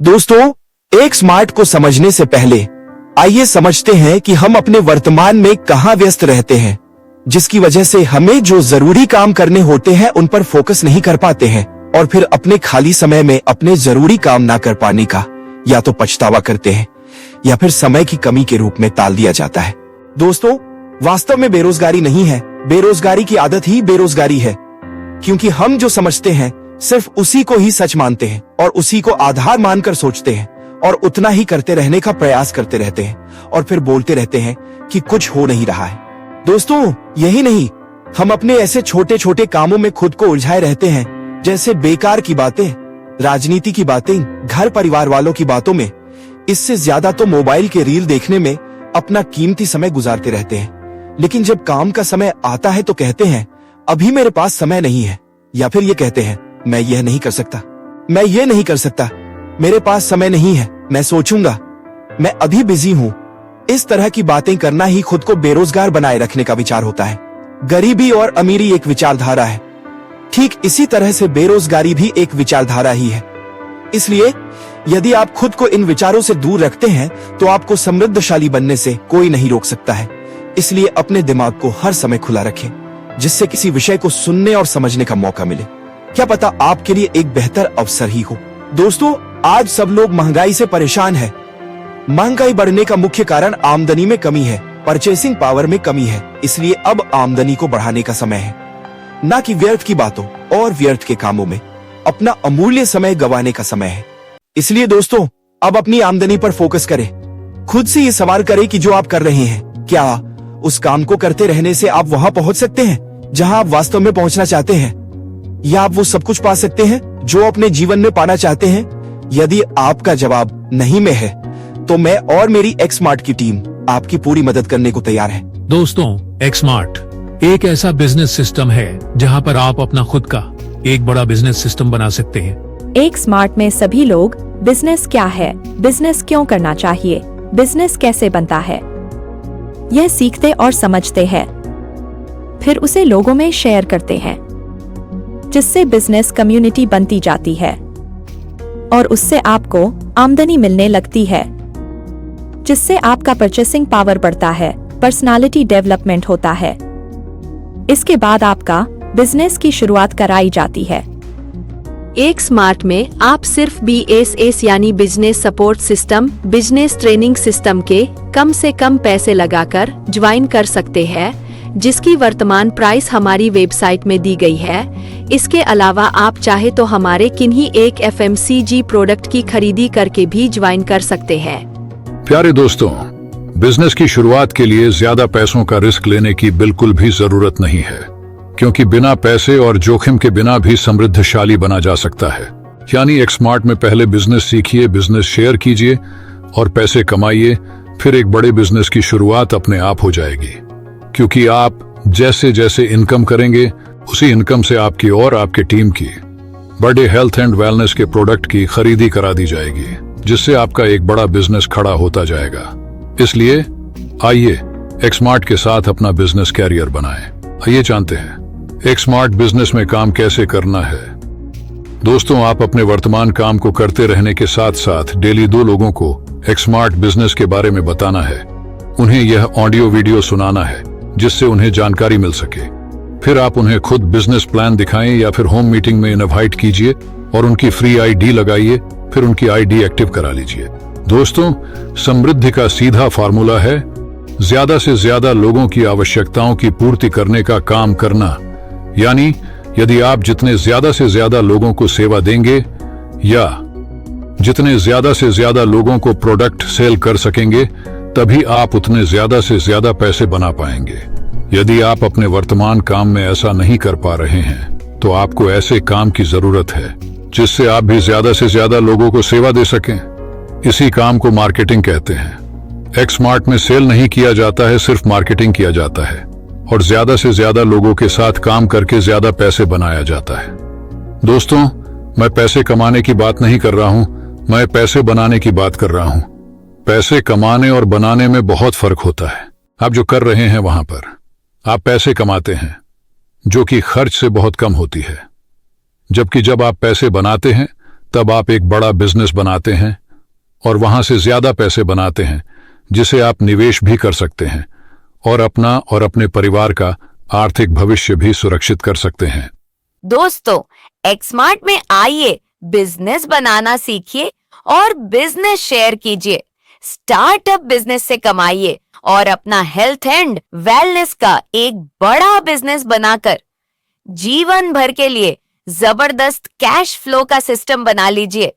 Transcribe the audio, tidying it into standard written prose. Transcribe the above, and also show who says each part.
Speaker 1: दोस्तों, एक स्मार्ट को समझने से पहले आइए समझते हैं कि हम अपने वर्तमान में कहां व्यस्त रहते हैं, जिसकी वजह से हमें जो जरूरी काम करने होते हैं उन पर फोकस नहीं कर पाते हैं और फिर अपने खाली समय में अपने जरूरी काम ना कर पाने का या तो पछतावा करते हैं या फिर समय की कमी के रूप में टाल दिया जाता है। दोस्तों, वास्तव में बेरोजगारी नहीं है, बेरोजगारी की आदत ही बेरोजगारी है, क्योंकि हम जो समझते हैं सिर्फ उसी को ही सच मानते हैं और उसी को आधार मानकर सोचते हैं और उतना ही करते रहने का प्रयास करते रहते हैं और फिर बोलते रहते हैं कि कुछ हो नहीं रहा है। दोस्तों, यही नहीं, हम अपने ऐसे छोटे छोटे कामों में खुद को उलझाए रहते हैं, जैसे बेकार की बातें, राजनीति की बातें, घर परिवार वालों की बातों में। इससे ज्यादा तो मोबाइल के रील देखने में अपना कीमती समय गुजारते रहते हैं। लेकिन जब काम का समय आता है तो कहते हैं अभी मेरे पास समय नहीं है, या फिर ये कहते हैं मैं यह नहीं कर सकता, मैं ये नहीं कर सकता, मेरे पास समय नहीं है, मैं सोचूंगा, मैं अभी बिजी हूँ। इस तरह की बातें करना ही खुद को बेरोजगार बनाए रखने का विचार होता है। गरीबी और अमीरी एक विचारधारा है, ठीक इसी तरह से बेरोजगारी भी एक विचारधारा ही है। इसलिए यदि आप खुद को इन विचारों से दूर रखते हैं तो आपको समृद्धशाली बनने से कोई नहीं रोक सकता है। इसलिए अपने दिमाग को हर समय खुला रखें, जिससे किसी विषय को सुनने और समझने का मौका मिले। क्या पता आपके लिए एक बेहतर अवसर ही हो। दोस्तों, आज सब लोग महंगाई से परेशान है। महंगाई बढ़ने का मुख्य कारण आमदनी में कमी है, परचेसिंग पावर में कमी है। इसलिए अब आमदनी को बढ़ाने का समय है, ना कि व्यर्थ की बातों और व्यर्थ के कामों में अपना अमूल्य समय गंवाने का समय है। इसलिए दोस्तों, अब अपनी आमदनी पर फोकस करें। खुद से ये सवाल करें कि जो आप कर रहे हैं, क्या उस काम को करते रहने से आप वहां पहुंच सकते हैं जहां आप वास्तव में पहुंचना चाहते हैं, या आप वो सब कुछ पा सकते हैं जो अपने जीवन में पाना चाहते हैं? यदि आपका जवाब नहीं में है तो मैं और मेरी एक्समार्ट की टीम आपकी पूरी मदद करने को तैयार है।
Speaker 2: दोस्तों, एक्समार्ट एक ऐसा बिजनेस सिस्टम है जहां पर आप अपना खुद का एक बड़ा बिजनेस सिस्टम बना सकते हैं।
Speaker 3: एक्समार्ट में सभी लोग बिजनेस क्या है, बिजनेस क्यों करना चाहिए, बिजनेस कैसे बनता है, यह सीखते और समझते हैं। फिर उसे लोगों में शेयर करते हैं, जिससे बिजनेस कम्युनिटी बनती जाती है और उससे आपको आमदनी मिलने लगती है, जिससे आपका परचेसिंग पावर बढ़ता है, पर्सनालिटी डेवलपमेंट होता है। इसके बाद आपका बिजनेस की शुरुआत कराई जाती है।
Speaker 4: एक्समार्ट में आप सिर्फ BSS यानी business support system, business training system के कम से कम पैसे लगाकर ज्वाइन कर सकते हैं, जिसकी वर्तमान प्राइस हमारी वेबसाइट में दी गई है। इसके अलावा आप चाहे तो हमारे किन्हीं एक FMCG प्रोडक्ट की खरीदी करके भी ज्वाइन कर सकते हैं।
Speaker 5: प्यारे दोस्तों, बिजनेस की शुरुआत के लिए ज्यादा पैसों का रिस्क लेने की बिल्कुल भी जरूरत नहीं है, क्योंकि बिना पैसे और जोखिम के बिना भी समृद्धशाली बना जा सकता है। यानी एक्समार्ट में पहले बिजनेस सीखिए, बिजनेस शेयर कीजिए और पैसे कमाइए, फिर एक बड़े बिजनेस की शुरुआत अपने आप हो जाएगी। क्योंकि आप जैसे जैसे इनकम करेंगे, उसी इनकम से आपकी और आपके टीम की बड़े हेल्थ एंड वेलनेस के प्रोडक्ट की खरीदी करा दी जाएगी, जिससे आपका एक बड़ा बिजनेस खड़ा होता जाएगा। इसलिए आइए एक्समार्ट के साथ अपना बिजनेस कैरियर बनाएं। आइए जानते हैं एक्समार्ट बिजनेस में काम कैसे करना है। दोस्तों, आप अपने वर्तमान काम को करते रहने के साथ साथ डेली 2 लोगों को एक्समार्ट बिजनेस के बारे में बताना है। उन्हें यह ऑडियो वीडियो सुनाना है, जिससे उन्हें जानकारी मिल सके। फिर आप उन्हें खुद बिजनेस प्लान दिखाएं या फिर होम मीटिंग में इनवाइट कीजिए और उनकी फ्री ID लगाइए, फिर उनकी ID एक्टिव करा लीजिए। दोस्तों, समृद्धि का सीधा फार्मूला है ज्यादा से ज्यादा लोगों की आवश्यकताओं की पूर्ति करने का काम करना। यानी यदि आप जितने ज्यादा से ज्यादा लोगों को सेवा देंगे या जितने ज्यादा से ज्यादा लोगों को प्रोडक्ट सेल कर सकेंगे, तभी आप उतने ज्यादा से ज्यादा पैसे बना पाएंगे। यदि आप अपने वर्तमान काम में ऐसा नहीं कर पा रहे हैं तो आपको ऐसे काम की जरूरत है जिससे आप भी ज्यादा से ज्यादा लोगों को सेवा दे सकें। इसी काम को मार्केटिंग कहते हैं। एक्समार्ट में सेल नहीं किया जाता है, सिर्फ मार्केटिंग किया जाता है और ज्यादा से ज्यादा लोगों के साथ काम करके ज्यादा पैसे बनाया जाता है। दोस्तों, मैं पैसे कमाने की बात नहीं कर रहा हूं, मैं पैसे बनाने की बात कर रहा हूं। पैसे कमाने और बनाने में बहुत फर्क होता है। आप जो कर रहे हैं वहां पर आप पैसे कमाते हैं, जो कि खर्च से बहुत कम होती है, जबकि जब आप पैसे बनाते हैं तब आप एक बड़ा बिजनेस बनाते हैं और वहां से ज्यादा पैसे बनाते हैं, जिसे आप निवेश भी कर सकते हैं और अपना और अपने परिवार का आर्थिक भविष्य भी सुरक्षित कर सकते हैं।
Speaker 6: दोस्तों, एक्समार्ट में आइए, बिजनेस बनाना सीखिए और बिजनेस शेयर कीजिए। स्टार्टअप बिजनेस से कमाइए और अपना हेल्थ एंड वेलनेस का एक बड़ा बिजनेस बनाकर जीवन भर के लिए जबरदस्त कैश फ्लो का सिस्टम बना लीजिए।